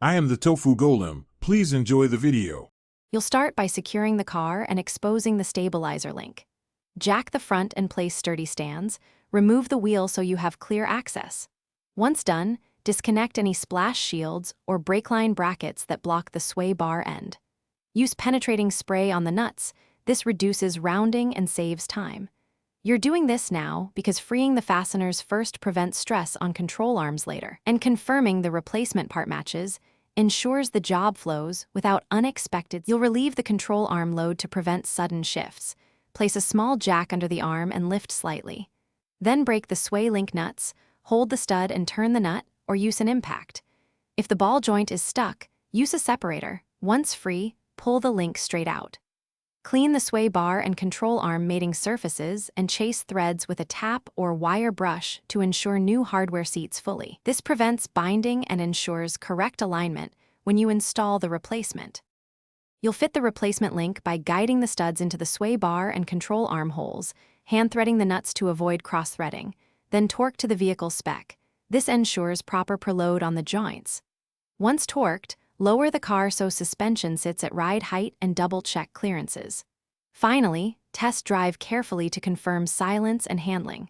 I am the Tofu Golem. Please enjoy the video. You'll start by securing the car and exposing the stabilizer link. Jack the front and place sturdy stands. Remove the wheel so you have clear access. Once done, disconnect any splash shields or brake line brackets that block the sway bar end. Use penetrating spray on the nuts. This reduces rounding and saves time. You're doing this now because freeing the fasteners first prevents stress on control arms later, and confirming the replacement part matches ensures the job flows without unexpected. You'll relieve the control arm load to prevent sudden shifts. Place a small jack under the arm and lift slightly. Then break the sway link nuts, hold the stud and turn the nut, or use an impact. If the ball joint is stuck, use a separator. Once free, pull the link straight out. Clean the sway bar and control arm mating surfaces and chase threads with a tap or wire brush to ensure new hardware seats fully. This prevents binding and ensures correct alignment when you install the replacement. You'll fit the replacement link by guiding the studs into the sway bar and control arm holes, hand-threading the nuts to avoid cross-threading, then torque to the vehicle spec. This ensures proper preload on the joints. Once torqued, lower the car so suspension sits at ride height and double-check clearances. Finally, test drive carefully to confirm silence and handling.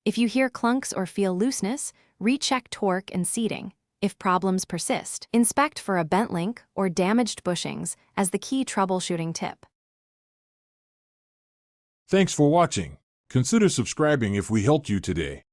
If you hear clunks or feel looseness, recheck torque and seating. If problems persist, inspect for a bent link or damaged bushings as the key troubleshooting tip. Thanks for watching. Consider subscribing if we helped you today.